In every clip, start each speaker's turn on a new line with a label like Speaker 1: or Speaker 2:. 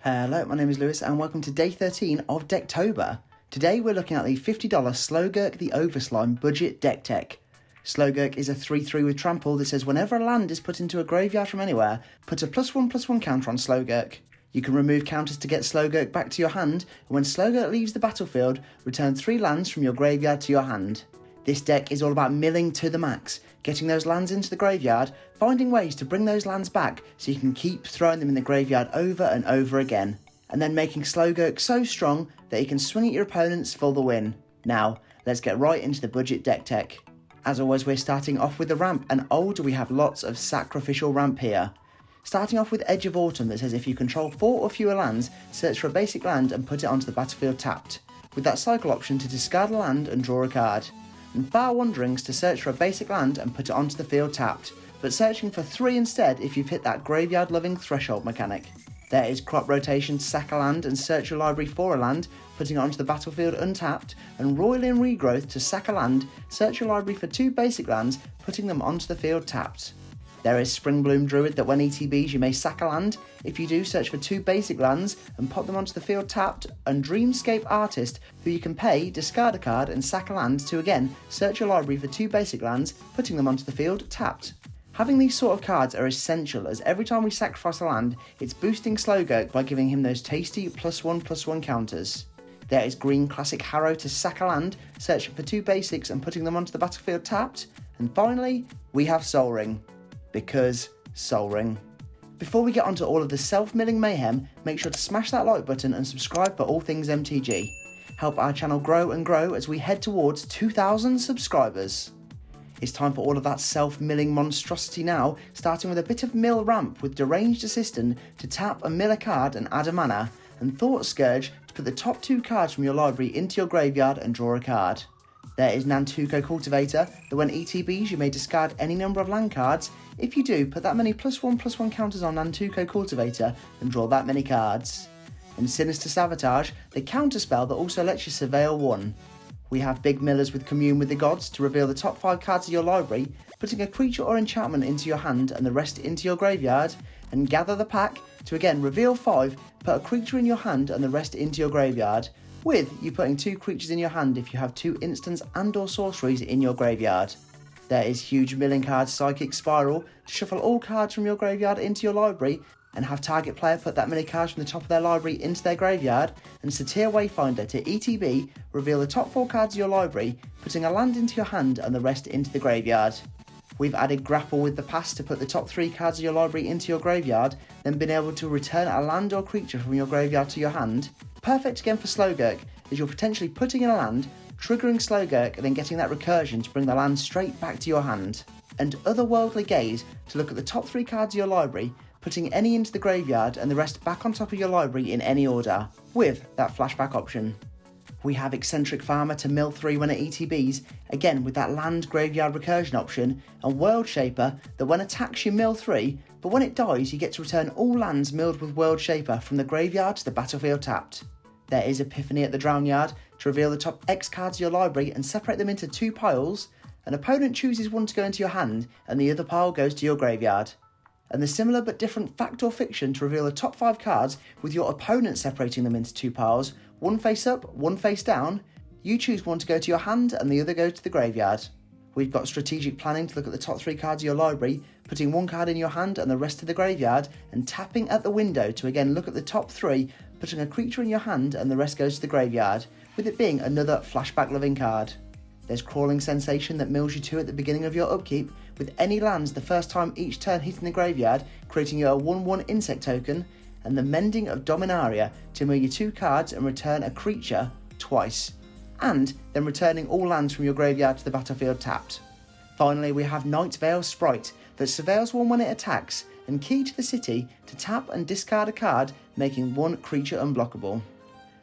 Speaker 1: Hello, my name is Lewis and welcome to day 13 of Decktober. Today we're looking at the $50 Slogurk the Overslime budget deck tech. Slogurk is a 3/3 with trample that says whenever a land is put into a graveyard from anywhere, put a +1/+1 counter on Slogurk. You can remove counters to get Slogurk back to your hand, and when Slogurk leaves the battlefield, return 3 lands from your graveyard to your hand. This deck is all about milling to the max, getting those lands into the graveyard, finding ways to bring those lands back so you can keep throwing them in the graveyard over and over again, and then making Slogurk so strong that he can swing at your opponents for the win. Now, let's get right into the budget deck tech. As always, we're starting off with the ramp, and oh do we have lots of sacrificial ramp here. Starting off with Edge of Autumn that says if you control 4 or fewer lands, search for a basic land and put it onto the battlefield tapped, with that cycle option to discard a land and draw a card. And Far Wanderings to search for a basic land and put it onto the field tapped, but searching for 3 instead if you've hit that graveyard loving threshold mechanic. There is Crop Rotation to sack a land and search your library for a land, putting it onto the battlefield untapped, and Roiling Regrowth to sack a land, search your library for 2 basic lands, putting them onto the field tapped. There is Springbloom Druid that when ETBs you may sack a land. If you do, search for 2 basic lands and pop them onto the field tapped, and Dreamscape Artist, who you can pay, discard a card and sack a land to again search your library for 2 basic lands, putting them onto the field tapped. Having these sort of cards are essential, as every time we sacrifice a land, it's boosting Slogurk by giving him those tasty +1/+1 counters. There is Green Classic Harrow to sack a land, searching for 2 basics and putting them onto the battlefield tapped. And finally, we have Sol Ring. Because Sol Ring. Before we get onto all of the self-milling mayhem, make sure to smash that like button and subscribe for all things MTG. Help our channel grow and grow as we head towards 2,000 subscribers. It's time for all of that self-milling monstrosity now, starting with a bit of mill ramp with Deranged Assistant to tap and mill a card and add a mana, and Thought Scourge to put the top 2 cards from your library into your graveyard and draw a card. There is Nantuko Cultivator, that when ETBs you may discard any number of land cards. If you do, put that many +1/+1 counters on Nantuko Cultivator and draw that many cards. And Sinister Sabotage, the counter spell that also lets you surveil 1. We have Big Millers with Commune with the Gods to reveal the top 5 cards of your library, putting a creature or enchantment into your hand and the rest into your graveyard, and Gather the Pack to again reveal 5, put a creature in your hand and the rest into your graveyard, with you putting 2 creatures in your hand if you have 2 instants and or sorceries in your graveyard. There is Huge Milling Card Psychic Spiral to shuffle all cards from your graveyard into your library and have target player put that many cards from the top of their library into their graveyard, and Satyr Wayfinder to ETB, reveal the top 4 cards of your library, putting a land into your hand and the rest into the graveyard. We've added Grapple with the Past to put the top 3 cards of your library into your graveyard, then been able to return a land or creature from your graveyard to your hand. Perfect again for Slogurk, as you're potentially putting in a land, triggering Slogurk and then getting that recursion to bring the land straight back to your hand. And Otherworldly Gaze to look at the top 3 cards of your library, putting any into the graveyard and the rest back on top of your library in any order, with that flashback option. We have Eccentric Farmer to mill 3 when it ETBs, again with that land graveyard recursion option, and World Shaper that when attacks you mill 3, but when it dies you get to return all lands milled with World Shaper from the graveyard to the battlefield tapped. There is Epiphany at the Drown Yard to reveal the top X cards of your library and separate them into 2 piles. An opponent chooses one to go into your hand and the other pile goes to your graveyard. And the similar but different Fact or Fiction to reveal the top 5 cards with your opponent separating them into 2 piles, 1 face up, 1 face down. You choose one to go to your hand and the other goes to the graveyard. We've got Strategic Planning to look at the top 3 cards of your library, putting 1 card in your hand and the rest to the graveyard, and tapping at the window to again look at the top 3, putting a creature in your hand and the rest goes to the graveyard, with it being another flashback loving card. There's Crawling Sensation that mills you 2 at the beginning of your upkeep, with any lands the first time each turn hitting the graveyard, creating you a 1/1 insect token, and the Mending of Dominaria to mill you 2 cards and return a creature twice, and then returning all lands from your graveyard to the battlefield tapped. Finally, we have Night Veil Sprite that surveils 1 when it attacks, and Key to the City to tap and discard a card, making 1 creature unblockable.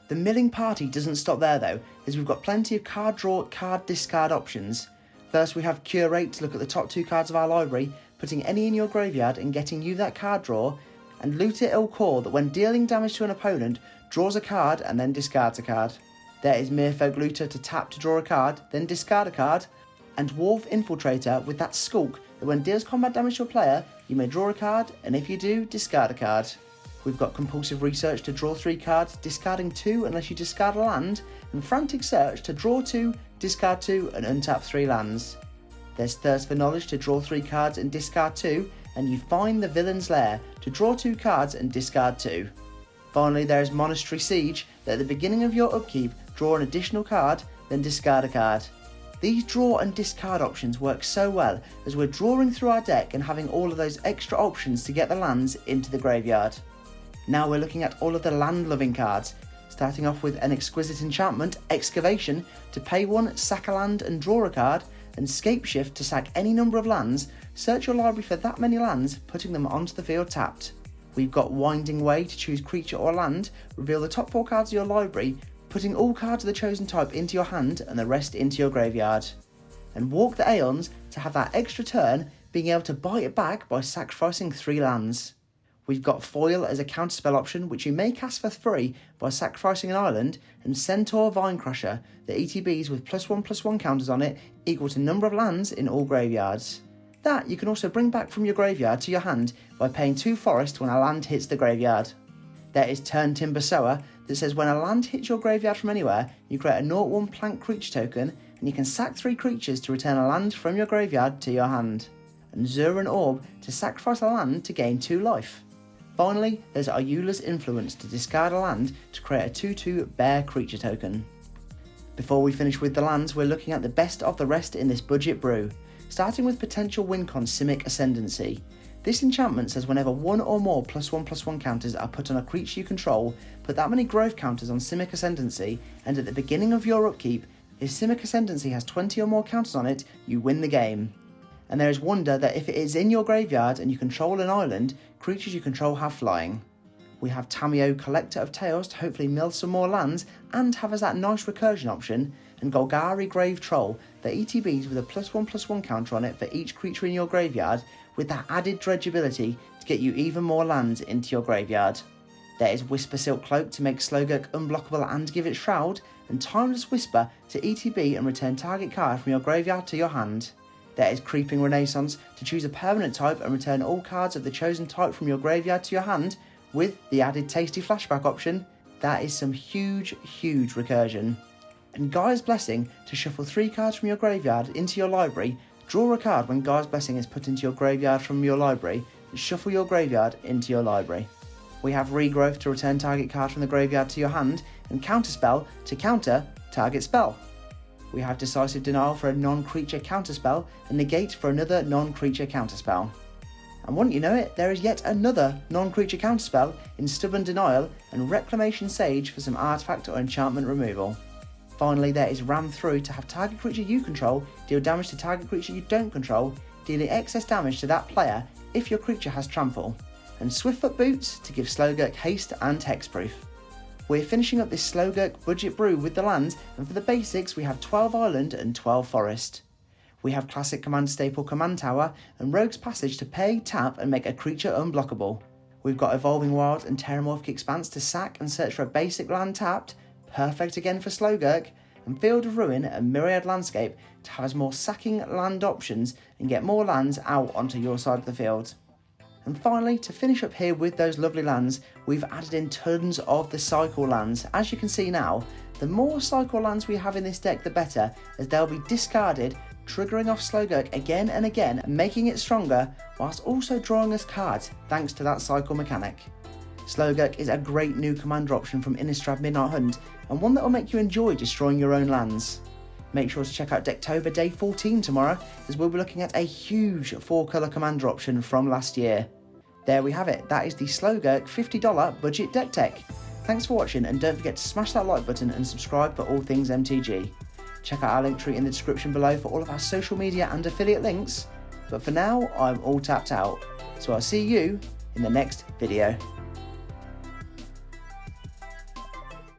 Speaker 1: The milling party doesn't stop there though, as we've got plenty of card draw, card discard options. First we have Curate to look at the top 2 cards of our library, putting any in your graveyard and getting you that card draw, and Loot It Core that when dealing damage to an opponent, draws a card and then discards a card. There is Merfolk Looter to tap to draw a card, then discard a card, and Dwarf Infiltrator with that Skulk that when deals combat damage to a player, you may draw a card, and if you do, discard a card. We've got Compulsive Research to draw 3 cards, discarding 2 unless you discard a land, and Frantic Search to draw 2, discard 2 and untap 3 lands. There's Thirst for Knowledge to draw 3 cards and discard 2, and you Find the Villain's Lair to draw 2 cards and discard 2. Finally, there is Monastery Siege that at the beginning of your upkeep, draw an additional card, then discard a card. These draw and discard options work so well as we're drawing through our deck and having all of those extra options to get the lands into the graveyard. Now we're looking at all of the land-loving cards, starting off with an exquisite enchantment, Excavation, to pay 1, sack a land and draw a card, and Scapeshift to sack any number of lands, search your library for that many lands, putting them onto the field tapped. We've got Winding Way to choose creature or land, reveal the top 4 cards of your library, putting all cards of the chosen type into your hand and the rest into your graveyard. And Walk the Aeons to have that extra turn, being able to buy it back by sacrificing 3 lands. We've got Foil as a counterspell option, which you may cast for free by sacrificing an island, and Centaur Vinecrusher, the ETBs with +1/+1 counters on it, equal to number of lands in all graveyards. That you can also bring back from your graveyard to your hand by paying 2 forest when a land hits the graveyard. There is Turn Timber Sower that says when a land hits your graveyard from anywhere, you create a 0/1 plant creature token, and you can sack 3 creatures to return a land from your graveyard to your hand. And Zuran Orb to sacrifice a land to gain 2 life. Finally, there's Ayula's Influence to discard a land to create a 2/2 bear creature token. Before we finish with the lands, we're looking at the best of the rest in this budget brew, starting with potential WinCon Simic Ascendancy. This enchantment says whenever 1 or more +1/+1 counters are put on a creature you control, put that many growth counters on Simic Ascendancy, and at the beginning of your upkeep, if Simic Ascendancy has 20 or more counters on it, you win the game. And there is wonder that if it is in your graveyard and you control an island, creatures you control have flying. We have Tamiyo, Collector of Tales to hopefully mill some more lands and have as that nice recursion option, and Golgari Grave Troll, the ETBs with a +1/+1 counter on it for each creature in your graveyard, with that added dredge ability to get you even more lands into your graveyard. There is Whisper Silk Cloak to make Slogurk unblockable and give it Shroud, and Timeless Whisper to ETB and return target card from your graveyard to your hand. There is Creeping Renaissance to choose a permanent type and return all cards of the chosen type from your graveyard to your hand, with the added Tasty Flashback option. That is some huge recursion. And Gaia's Blessing to shuffle 3 cards from your graveyard into your library, draw a card when Gaia's Blessing is put into your graveyard from your library, and shuffle your graveyard into your library. We have Regrowth to return target card from the graveyard to your hand, and Counterspell to counter target spell. We have Decisive Denial for a non-creature counterspell, and Negate for another non-creature counterspell. And wouldn't you know it, there is yet another non-creature counterspell in Stubborn Denial, and Reclamation Sage for some artifact or enchantment removal. Finally, there is Ram Through to have target creature you control deal damage to target creature you don't control, dealing excess damage to that player if your creature has trample. And Swiftfoot Boots to give Slogurk haste and hexproof. We're finishing up this Slogurk budget brew with the lands, and for the basics we have 12 Island and 12 Forest. We have Classic Command Staple Command Tower and Rogue's Passage to pay, tap and make a creature unblockable. We've got Evolving Wilds and Terramorphic Expanse to sack and search for a basic land tapped, perfect again for Slogurk, and Field of Ruin and Myriad Landscape to have as more sacking land options and get more lands out onto your side of the field. And finally, to finish up here with those lovely lands, we've added in tons of the cycle lands. As you can see now, the more cycle lands we have in this deck the better, as they'll be discarded, triggering off Slogurk again and again, and making it stronger, whilst also drawing us cards thanks to that cycle mechanic. Slogurk is a great new commander option from Innistrad Midnight Hunt, and one that will make you enjoy destroying your own lands. Make sure to check out Decktober Day 14 tomorrow, as we'll be looking at a huge 4-colour commander option from last year. There we have it, that is the Slogurk $50 budget deck tech. Thanks for watching, and don't forget to smash that like button and subscribe for all things MTG. Check out our link tree in the description below for all of our social media and affiliate links. But for now, I'm all tapped out, so I'll see you in the next video.